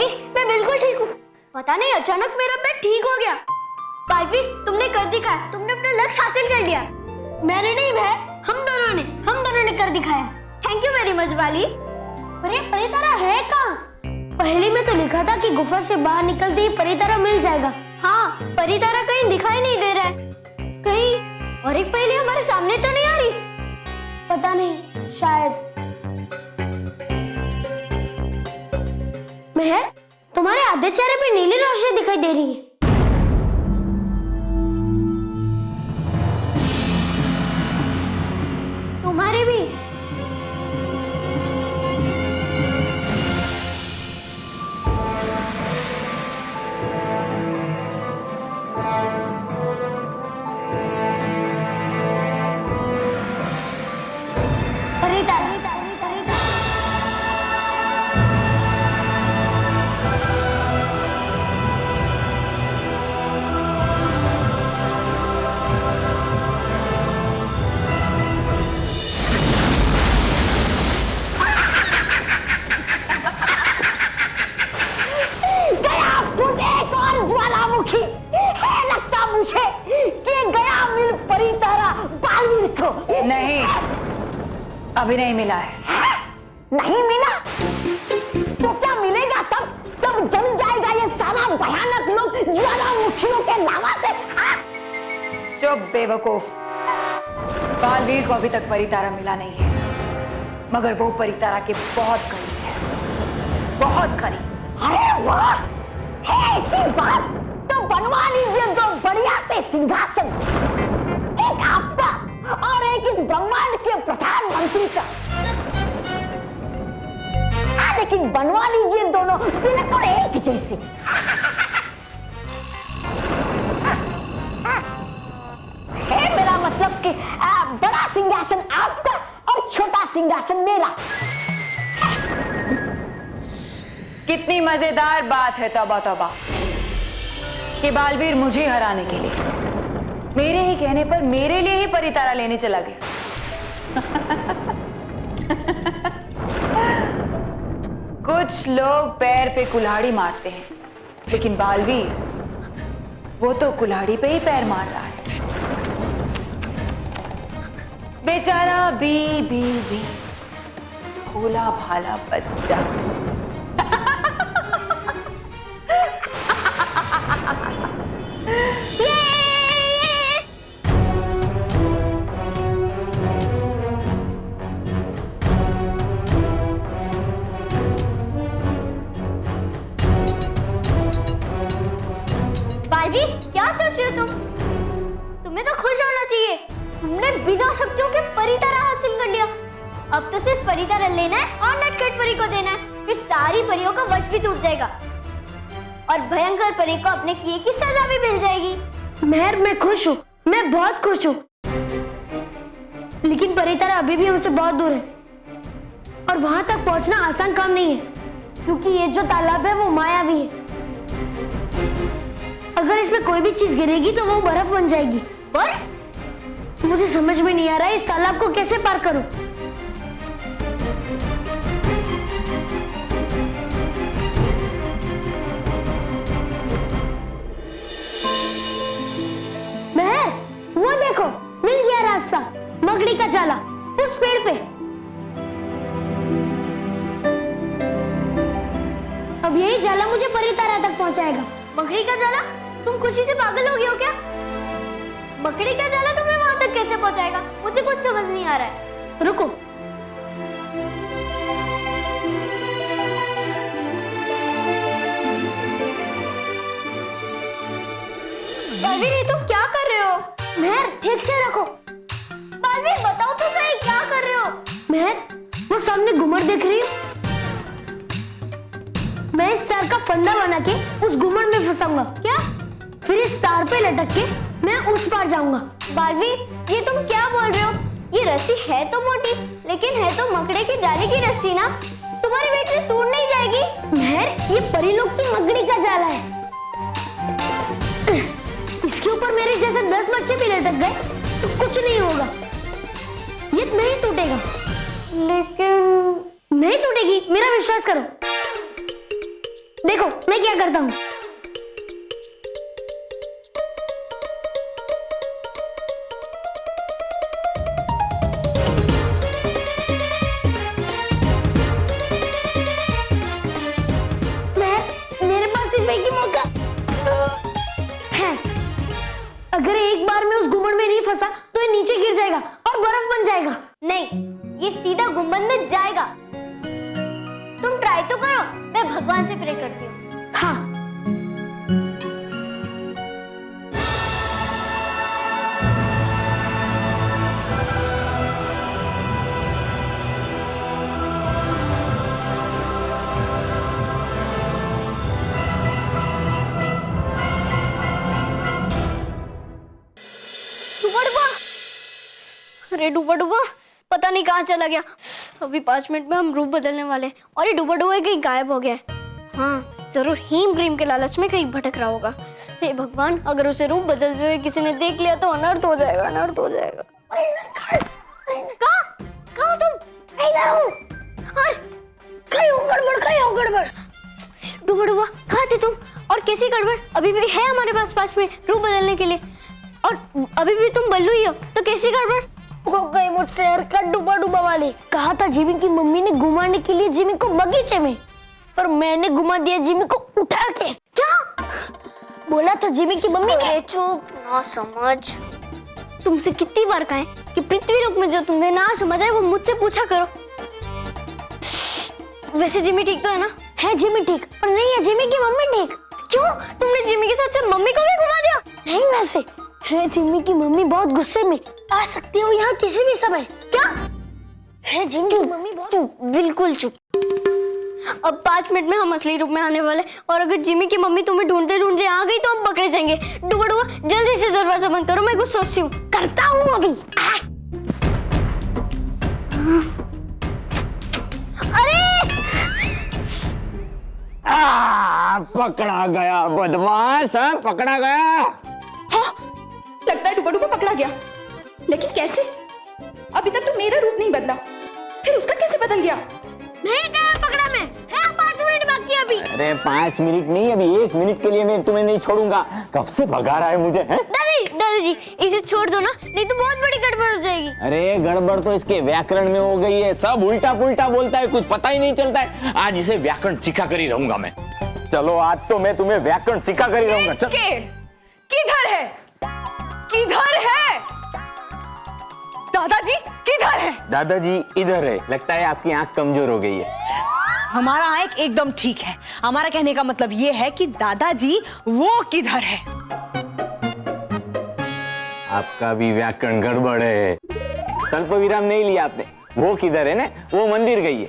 बालवीर, मैं बिल्कुल ठीक हूँ। पता नहीं अचानक मेरा पेट ठीक हो गया। बालवीर, तुमने कर दिखाया, तुमने अपना लक्ष्य हासिल कर लिया। मैंने नहीं भाई, हम दोनों ने कर दिखाया। थैंक यू वेरी मच बाली। अरे परितारा है कहाँ? पहले में तो लिखा था कि गुफा से बाहर निकलते ही परितारा मिल जाएगा। हाँ, परितारा कहीं दिखाई नहीं दे रहा है। कहीं और एक पहेली हमारे सामने तो नहीं आ रही। पता नहीं, शायद। मेहर, तुम्हारे आधे चेहरे पे नीली रोशनी दिखाई दे रही है। तुम्हारे भी। नहीं, अभी नहीं मिला है। नहीं मिला तो क्या मिलेगा तब जब जल जाएगा ये सारा भयानक लोग ज्वालामुखियों के लावा से। चुप बेवकूफ। बालवीर को अभी तक परितारा मिला नहीं है, मगर वो परितारा के बहुत करीब है, बहुत करीब। अरे वाह, है ऐसी बात तो बनवा लीजिए दो बढ़िया से सिंहासन, एक आपका और एक इस ब्रह्मांड के प्रधानमंत्री का। लेकिन बनवा लीजिए दोनों बिल्कुल एक जैसे। है मेरा मतलब कि बड़ा सिंहासन आपका और छोटा सिंहासन मेरा। कितनी मजेदार बात है तौबा तौबा कि बालवीर मुझे हराने के लिए मेरे ही कहने पर मेरे लिए ही परितारा लेने चला गया। कुछ लोग पैर पे कुल्हाड़ी मारते हैं, लेकिन बालवीर वो तो कुल्हाड़ी पे ही पैर मार रहा है। बेचारा बी भोला भाला बच्चा। बालवीर, क्या सोच रहे हो तुम? तुम्हें तो खुश होना चाहिए, तुमने बिना शक्तियों के परितारा हासिल कर लिया। अब तो सिर्फ परितारा लेना है और नटखट परी को देना है, फिर सारी परियों का वश भी टूट जाएगा और भयंकर परी को अपने किए की सजा भी मिल जाएगी। मेहर, मैं खुश हूँ, मैं बहुत खुश हूँ, लेकिन परितारा अभी भी हमसे बहुत दूर है और वहां तक पहुंचना आसान काम नहीं है, क्योंकि ये जो तालाब है वो मायावी है। अगर इसमें कोई भी चीज गिरेगी तो वो बर्फ बन जाएगी। बर्फ? मुझे समझ में नहीं आ रहा है इस तालाब को कैसे पार करूं। महर, वो देखो, मिल गया रास्ता, मकड़ी का जाला उस पेड़ पे। अब यही जाला मुझे परितारा तक पहुंचाएगा। मकड़ी का जाला? तुम खुशी से पागल हो गए हो क्या? मकड़ी का जाला तुम्हें वहां तक कैसे पहुंचाएगा? मुझे कुछ समझ नहीं आ रहा है। रुको, बालवीर, ये तुम क्या कर रहे हो? मेहर, ठीक से रखो। बालवीर, बताओ तो सही, क्या कर रहे हो? मेहर, वो सामने घुमर देख रही हो? मैं इस तार का फंदा बना के उस घुमर में फंसाऊंगा। क्या? फिर इस तार पे लटक के मैं उस पार जाऊंगा। बालवीर, ये तुम क्या बोल रहे हो? ये रस्सी है तो मोटी, लेकिन है तो मकड़े के जाले की रस्सी ना, तुम्हारे वेट से टूट नहीं जाएगी। मेहर, ये परी लोग की मकड़ी का जाला है, इसके ऊपर मेरे जैसे 10 बच्चे भी लटक गए तो कुछ नहीं होगा, ये नहीं टूटेगा। लेकिन नहीं टूटेगी, मेरा विश्वास करो। देखो मैं क्या करता हूँ। मेरे पास सिर्फ एक ही मौका है। अगर एक बार मैं उस गुम्बद में नहीं फंसा तो ये नीचे गिर जाएगा और बर्फ बन जाएगा। नहीं, ये सीधा गुम्बद में जाएगा। तुम ट्राई तो करो, मैं भगवान से प्रे करती हूँ। हाँ। डूबा डूबा, अरे डूबा डूबा पता नहीं कहाँ चला गया। अभी 5 मिनट में हम रूप बदलने वाले हैं और ये डूबा डूबा कहीं गायब हो गया है। हाँ, जरूर हीम क्रीम के लालच में कहीं भटक रहा होगा। हे भगवान, अगर उसे रूप बदलते हुए किसी ने देख लिया तो अनर्थ हो जाएगा, अनर्थ हो जाएगा। कहाँ तुम? इधर हूँ। और कहीं हो गड़बड़, कहीं हो गड़बड़। डूबा डूबा कहाँ थे तुम? और कैसी गड़बड़? अभी भी है हमारे पास 5 मिनट रूप बदलने के लिए और अभी भी तुम बल्लू ही हो, तो कैसी गड़बड़ हो गई मुझसे हरकत डूबा डूबा वाली। कहा था जिमी की मम्मी ने घुमाने के लिए जिमी को बगीचे में, पर मैंने घुमा दिया जिमी को उठा के। क्या बोला था जिमी की मम्मी ने? चुप ना समझ। तुमसे कितनी बार कहा है कि पृथ्वी लोक में जो तुमने ना समझा है वो मुझसे पूछा करो। वैसे जिमी ठीक तो है ना? है जिमी ठीक, पर नहीं है जिमी की मम्मी ठीक। क्यों? तुमने जिमी के साथ मम्मी को भी घुमा दिया? नहीं, वैसे है जिमी की मम्मी बहुत गुस्से में, आ सकती हो यहाँ किसी भी समय। क्या है जिमी की मम्मी बहुत? चुप, बिल्कुल चुप। अब 5 मिनट में हम असली रूप में आने वाले, और अगर जिमी की मम्मी तुम्हें ढूंढते ढूंढते आ गई तो हम पकड़े जाएंगे। डूबा डूबा जल्दी से दरवाजा बंद करो, मैं कुछ सोचती हूँ। करता हूँ अभी। अरे पकड़ा गया बदमाश, पकड़ा गया। हाँ, लगता है डूबा डूबा पकड़ा गया, लेकिन कैसे? अभी तक तो मेरा रूप नहीं बदला, फिर उसका कैसे बदल गया? नहीं कहा पकड़ा मैं, है 5 मिनट बाकी अभी। अरे 5 मिनट नहीं, अभी 1 मिनट के लिए मैं तुम्हें नहीं छोड़ूंगा। कब से भगा रहा है मुझे, हैं? दादाजी इसे छोड़ दो ना, नहीं तो बहुत बड़ी गड़बड़ हो जाएगी। अरे गड़बड़ तो इसके व्याकरण में हो गई है, सब उल्टा पुल्टा बोलता है, कुछ पता ही नहीं चलता है। आज इसे व्याकरण सिखा कर ही रहूंगा मैं। चलो आज तो मैं तुम्हें व्याकरण सिखा कर ही रहूंगा। चल। किधर है? किधर है? दादाजी किधर है? दादाजी इधर है। लगता है आपकी आंख कमजोर हो गई है। हमारा आंख एकदम ठीक है। हमारा कहने का मतलब ये है कि दादाजी वो किधर है? आपका भी व्याकरण गड़बड़ है। कल्प विराम नहीं लिया आपने। वो किधर है ना? वो मंदिर गई है।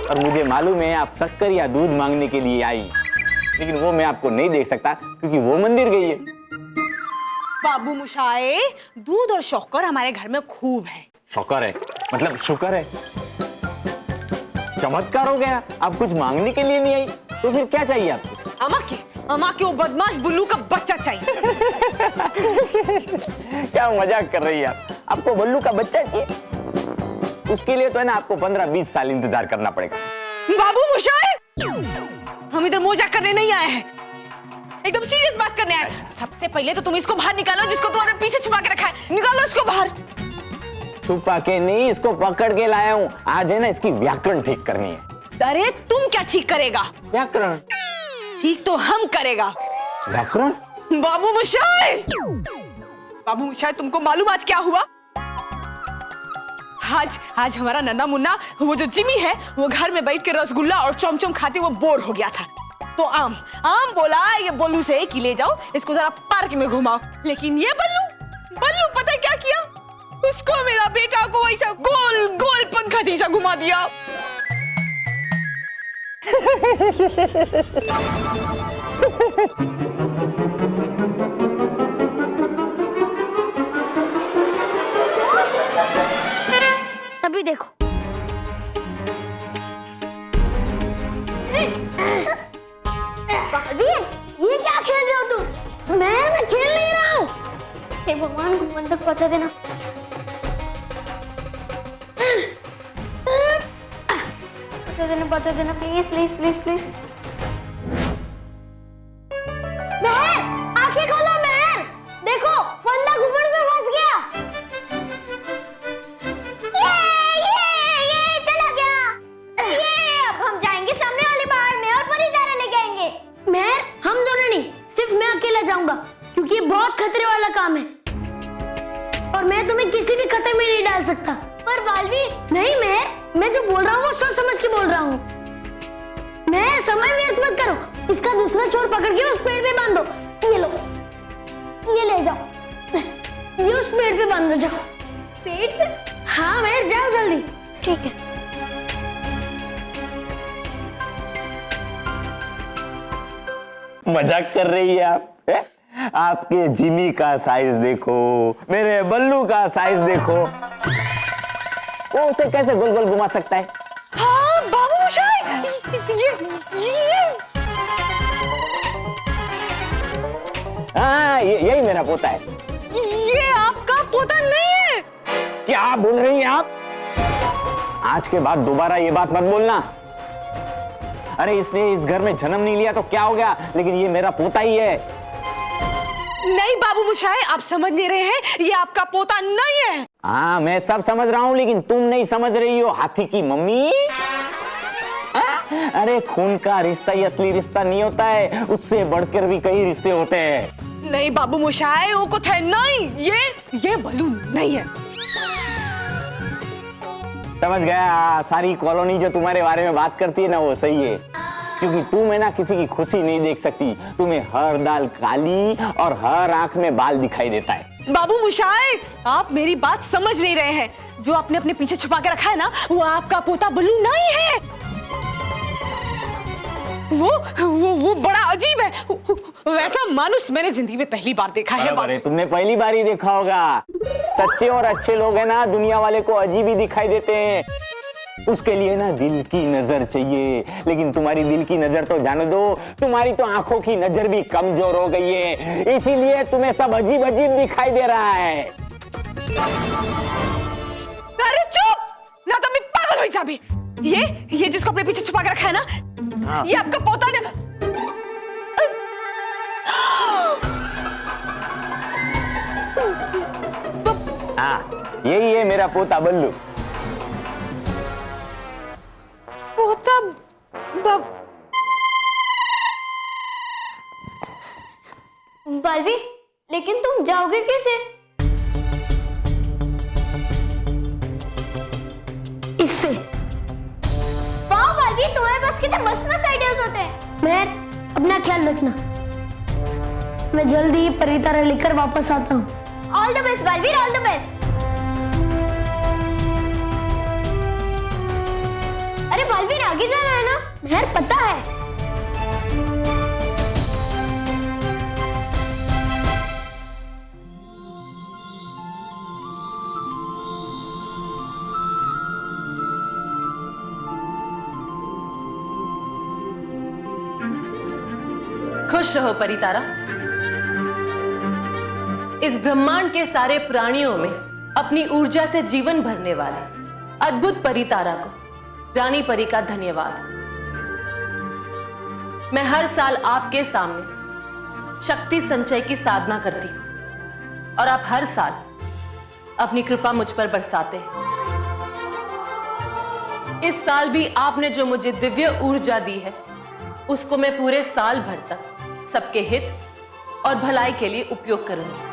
और मुझे मालूम है आप शक्कर या दूध मांगने के लिए आई, लेकिन वो मैं आपको नहीं देख सकता क्योंकि वो मंदिर गई है। बाबू मुशाए, दूध और शक्कर हमारे घर में खूब है। शक्कर है मतलब शुक्र है। चमत्कार हो गया, आप कुछ मांगने के लिए नहीं आई तो फिर क्या चाहिए आपको? अमा के वो बदमाश बुल्लू का बच्चा चाहिए। क्या मजाक कर रही है आप? आपको बल्लू का बच्चा चाहिए? उसके लिए तो है ना आपको 15-20 साल इंतजार करना पड़ेगा। बाबू मुशाए, हम इधर मजाक करने नहीं आए हैं, एकदम सीरियस बात करने आए हैं। सबसे पहले तो तुम इसको बाहर निकालो जिसको तुम्हारे पीछे छुपा के रखा है। निकालो इसको बाहर। छुपा के नहीं, इसको पकड़ के लाया हूँ। आज है ना इसकी व्याकरण ठीक करनी है। अरे तुम क्या ठीक करेगा? व्याकरण ठीक तो हम करेगा। व्याकरण? बाबू मुशाए, बाबू मुशाए, तुमको मालूम आज क्या हुआ? आज हमारा नन्ना मुन्ना वो जो जिमी है वो घर में बैठ के रसगुल्ला और चमचम खाते हुए बोर हो गया था। तो आम बोला ये बल्लू से कि ले जाओ इसको जरा पार्क में घुमाओ, लेकिन ये बल्लू पता है क्या किया? उसको मेरा बेटा को ऐसा गोल गोल पंखा जैसा घुमा दिया। अभी देखो। ये क्या खेल रहे हो तुम? मैं खेल नहीं रहा हूँ। हे भगवान, घुमन तक पहुंचा देना। पहुंचा देना प्लीज प्लीज प्लीज प्लीज। डाल सकता। पर बालवी नहीं, मैं जो बोल रहा हूँ वो सोच समझ के बोल रहा हूँ। मैं समय व्यर्थ मत करो, इसका दूसरा चोर पकड़ के उस पेड़ पे बांध दो। ये लो, ये ले जाओ, ये उस पेड़ पे बांध दो। जाओ। पेड़ पे? हाँ मैं, जाओ जल्दी। ठीक है। मजाक कर रही है आप है? आपके जिमी का साइज देखो, मेरे बल्लू का साइज देखो, वो उसे कैसे गोल गोल घुमा सकता है? हाँ बाबू मोशाय, ये हाँ यही मेरा पोता है। ये आपका पोता नहीं है। क्या बोल रही हैं आप? आज के बाद दोबारा ये बात मत बोलना। अरे इसने इस घर में जन्म नहीं लिया तो क्या हो गया, लेकिन ये मेरा पोता ही है। नहीं बाबू मोशाय, आप समझ नहीं रहे हैं, ये आपका पोता नहीं है। हाँ मैं सब समझ रहा हूँ, लेकिन तुम नहीं समझ रही हो। हाथी की मम्मी, अरे खून का रिश्ता ही असली रिश्ता नहीं होता है, उससे बढ़कर भी कई रिश्ते होते हैं। नहीं बाबू मोशाय, वो कुछ है नहीं, ये बल्लू नहीं है। समझ गया, सारी कॉलोनी जो तुम्हारे बारे में बात करती है ना वो सही है, क्योंकि तुम है ना किसी की खुशी नहीं देख सकती। तुम्हें हर दाल काली और हर आंख में बाल दिखाई देता है। बाबू मोशाय, आप मेरी बात समझ नहीं रहे हैं। जो आपने अपने पीछे छुपा के रखा है ना, वो आपका पोता बल्लू नहीं है। वो बड़ा अजीब है। वैसा मानुस मैंने जिंदगी में पहली बार देखा है। अरे तुमने पहली बार ही देखा होगा। सच्चे और अच्छे लोग है ना दुनिया वाले को अजीब ही दिखाई देते हैं। उसके लिए ना दिल की नजर चाहिए, लेकिन तुम्हारी दिल की नजर तो जाने दो, तुम्हारी तो आंखों की नजर भी कमजोर हो गई है, इसीलिए तुम्हें सब अजीब अजीब दिखाई दे रहा है। अरे चुप, ना तो मैं पागल हो जाबी। ये जिसको अपने पीछे छुपा के रखा है ना, हाँ। ये आपका पोता ने। हाँ यही है मेरा पोता बल्लू। पोता बालवी, लेकिन तुम जाओगे कैसे? इससे। वाह बालवी, तुम्हारे पास कितने मस्त आइडियाज होते हैं। मैं अपना ख्याल रखना, मैं जल्दी ही परितारा लेकर वापस आता हूँ। All the best Baalveer, all the best. अरे बालवीर आगे जाना है ना? मेहर पता है। खुश रहो परितारा। इस ब्रह्मांड के सारे प्राणियों में अपनी ऊर्जा से जीवन भरने वाले अद्भुत परितारा को रानी परी का धन्यवाद। मैं हर साल आपके सामने शक्ति संचय की साधना करती हूं और आप हर साल अपनी कृपा मुझ पर बरसाते हैं। इस साल भी आपने जो मुझे दिव्य ऊर्जा दी है, उसको मैं पूरे साल भर तक सबके हित और भलाई के लिए उपयोग करूंगी।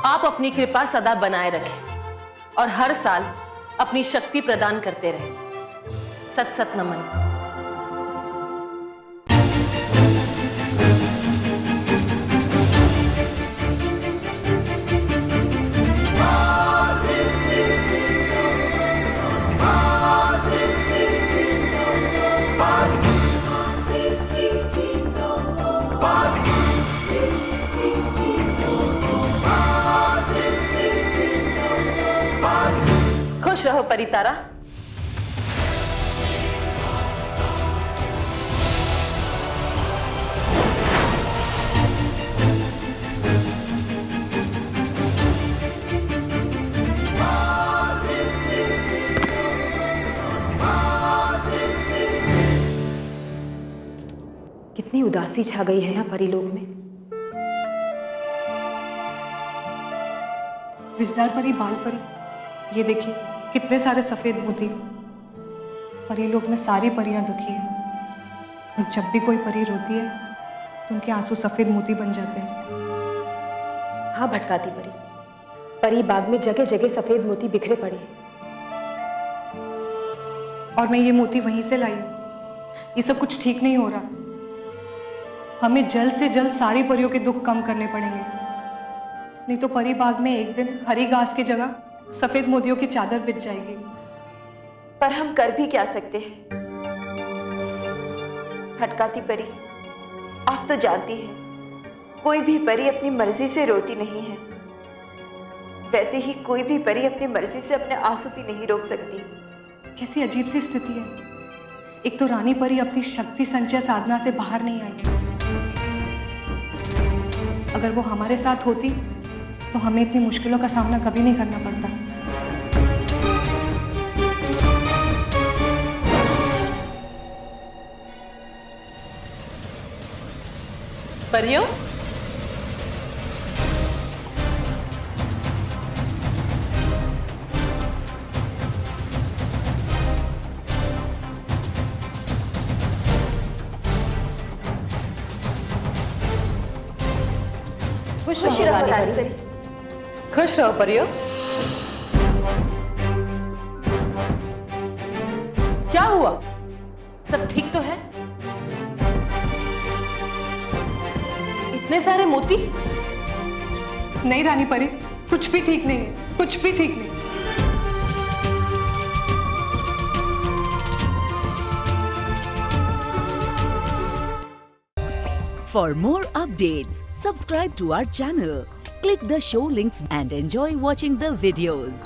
आप अपनी कृपा सदा बनाए रखें और हर साल अपनी शक्ति प्रदान करते रहें। सत सत नमन। खुश रहो परितारा। कितनी उदासी छा गई है ना परीलोक में। विजदार परी, बाल परी, ये देखिए कितने सारे सफेद मोती। परीलोक में सारी परियां दुखी हैं और जब भी कोई परी रोती है तो उनके आंसू सफेद मोती बन जाते हैं। हाँ भटकाती परी, परी बाग में जगह जगह सफेद मोती बिखरे पड़े हैं। और मैं ये मोती वहीं से लाई हूँ। ये सब कुछ ठीक नहीं हो रहा। हमें जल्द से जल्द सारी परियों के दुख कम करने पड़ेंगे, नहीं तो परी बाग में एक दिन हरी घास की जगह सफेद मोतियों की चादर बिछ जाएगी। पर हम कर भी क्या सकते हैं? हटकाती परी, आप तो जानती हैं, कोई भी परी अपनी मर्जी से रोती नहीं है। वैसे ही कोई भी परी अपनी मर्जी से अपने आंसू भी नहीं रोक सकती। कैसी अजीब सी स्थिति है। एक तो रानी परी अपनी शक्ति संचय साधना से बाहर नहीं आई। अगर वो हमारे साथ होती तो हमें इतनी मुश्किलों का सामना कभी नहीं करना पड़ता। परियों, खुश रहो रानी परी। खुश रहो परियों। क्या हुआ? सब ठीक तो है? इतने सारे मोती? नहीं रानी परी, कुछ भी ठीक नहीं है, कुछ भी ठीक नहीं। For more updates, subscribe to our channel, click the show links and enjoy watching the videos.